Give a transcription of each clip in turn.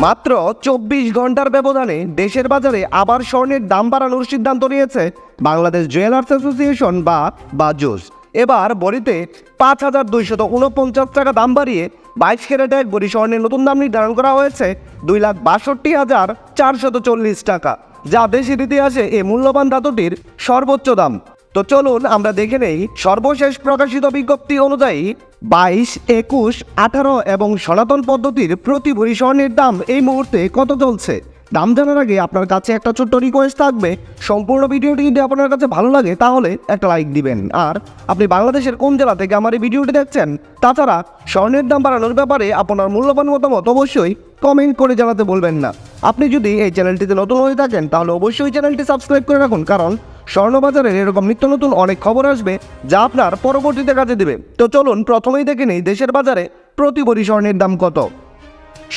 মাত্র 24 ঘন্টার ব্যবধানে দেশের বাজারে আবার স্বর্ণের দাম বাড়ানোর সিদ্ধান্ত নিয়েছে বাংলাদেশ জুয়েলার্স অ্যাসোসিয়েশন বা বাজুস। এবার বড়িতে 5,249 টাকা দাম বাড়িয়ে 22 ক্যারেট এক ভরি স্বর্ণের নতুন দাম নির্ধারণ করা হয়েছে 2,62,440 টাকা, যা দেশের ইতিহাসে এই মূল্যবান ধাতুটির সর্বোচ্চ দাম। তো চলুন আমরা দেখে নেই সর্বশেষ প্রকাশিত বিজ্ঞপ্তি অনুযায়ী 22, 21, 18 এবং সনাতন পদ্ধতির প্রতি ভরি স্বর্ণের দাম এই মুহূর্তে কত চলছে। দাম জানার আগে আপনার কাছে একটা ছোট্ট রিকোয়েস্ট থাকবে, সম্পূর্ণ ভিডিওটি যদি আপনার কাছে ভালো লাগে তাহলে একটা লাইক দিবেন। আর আপনি বাংলাদেশের কোন জেলা থেকে আমার এই ভিডিওটি দেখছেন, তাছাড়া স্বর্ণের দাম বাড়ানোর ব্যাপারে আপনার মূল্যবান মতামত অবশ্যই কমেন্ট করে জানাতে বলবেন না। আপনি যদি এই চ্যানেলটিতে নতুন হয়ে থাকেন তাহলে অবশ্যই চ্যানেলটি সাবস্ক্রাইব করে রাখুন, কারণ স্বর্ণবাজারের এরকম নিত্য নতুন অনেক খবর আসবে যা আপনার পরবর্তীতে কাজে দেবে। তো চলুন প্রথমেই দেখে নিই দেশের বাজারে প্রতি ভরি স্বর্ণের দাম কত।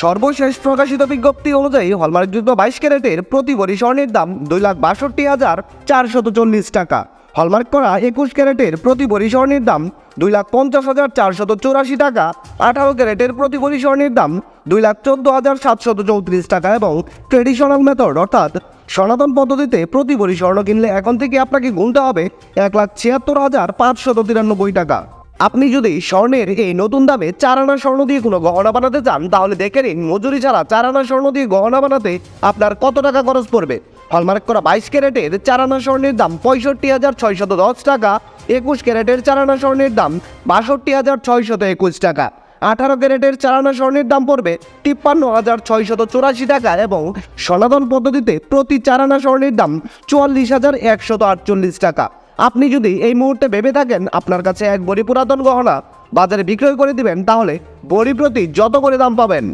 সর্বশেষ প্রকাশিত বিজ্ঞপ্তি অনুযায়ী হলমার্কযুক্ত 22 ক্যারেটের প্রতি ভরি স্বর্ণের দাম 2,62,440 টাকা। হলমার্ক করা 21 ক্যারেটের প্রতি ভরি স্বর্ণের দাম 2,50,484 টাকা। 18 ক্যারেটের প্রতি ভরি স্বর্ণের দাম 2,14,734 টাকা এবং ট্রেডিশনাল মেথড অর্থাৎ সনাতন পদ্ধতিতে প্রতি ভরি স্বর্ণ কিনলে এখন থেকে আপনাকে গুনতে হবে 1,76,593 টাকা। আপনি যদি স্বর্ণের এই নতুন দামে 4 আনা স্বর্ণ দিয়ে কোনো গহনা বানাতে চান তাহলে দেখে নিন মজুরি ছাড়া 4 আনা স্বর্ণ দিয়ে গহনা বানাতে আপনার কত টাকা খরচ পড়বে। হলমার্ক করা 22 ক্যারেটের 4 আনা স্বর্ণের দাম 65,610 টাকা। 21 ক্যারেটের 4 আনা স্বর্ণের দাম 62,621 টাকা। 18 ক্যারেটের 4 আনা স্বর্ণের দাম পড়বে 53,684 টাকা এবং সনাতন পদ্ধতিতে প্রতি 4 আনা স্বর্ণের দাম 44,148 টাকা। আপনি যদি এই মুহূর্তে ভেবে থাকেন আপনার কাছে এক ভরি পুরাতন গহনা বাজারে বিক্রয় করে দিবেন, তাহলে ভরি প্রতি যত করে দাম পাবেন।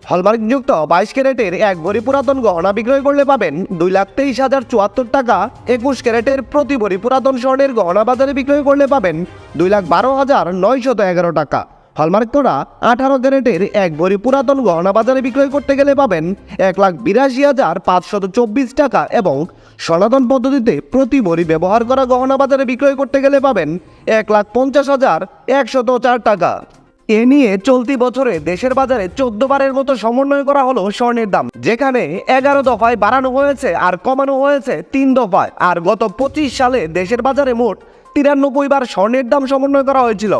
হলমার্কযুক্ত 22 ক্যারেটের এক ভরি পুরাতন গহনা বিক্রয় করলে পাবেন 2,23,074 টাকা। 21 ক্যারেটের প্রতি ভরি পুরাতন স্বর্ণের গহনা বাজারে বিক্রয় করলে পাবেন 2,12,911 টাকা। হলমার্ক করা 18 ক্যারেটের এক ভরি পুরাতন গহনা বাজারে বিক্রয় করতে গেলে পাবেন 1,82,524 টাকা এবং সনাতন পদ্ধতিতে প্রতি ভরি ব্যবহার করা গহনা বাজারে বিক্রয় করতে গেলে পাবেন 1,50,104 টাকা। এ নিয়ে চলতি বছরে দেশের বাজারে 14 বারের মতো সমন্বয় করা হলো স্বর্ণের দাম, যেখানে 11 দফায় বাড়ানো হয়েছে আর কমানো হয়েছে 3 দফায়। আর গত 25 সালে দেশের বাজারে মোট 93 বার স্বর্ণের দাম সমন্বয় করা হয়েছিল,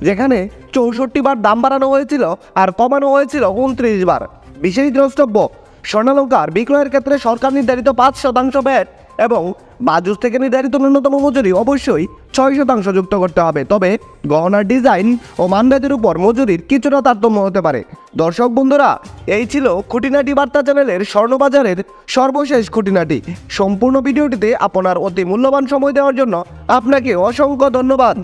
যেখানে 64 বার দাম বাড়ানো হয়েছিল আর কমানো হয়েছিল 29 বার। বিশেষ দ্রষ্টব্য, স্বর্ণালঙ্কার বিক্রয়ের ক্ষেত্রে সরকার নির্ধারিত 5% ভ্যাট এবং বাজুস থেকে নির্ধারিত ন্যূনতম মজুরি অবশ্যই 6% যুক্ত করতে হবে। তবে গহনার ডিজাইন ও মানভেদের উপর মজুরির কিছুটা তারতম্য হতে পারে। দর্শক বন্ধুরা, এই ছিল খুঁটিনাটি বার্তা চ্যানেলের স্বর্ণবাজারের সর্বশেষ খুঁটিনাটি। সম্পূর্ণ ভিডিওটিতে আপনার অতি মূল্যবান সময় দেওয়ার জন্য আপনাকে অসংখ্য ধন্যবাদ।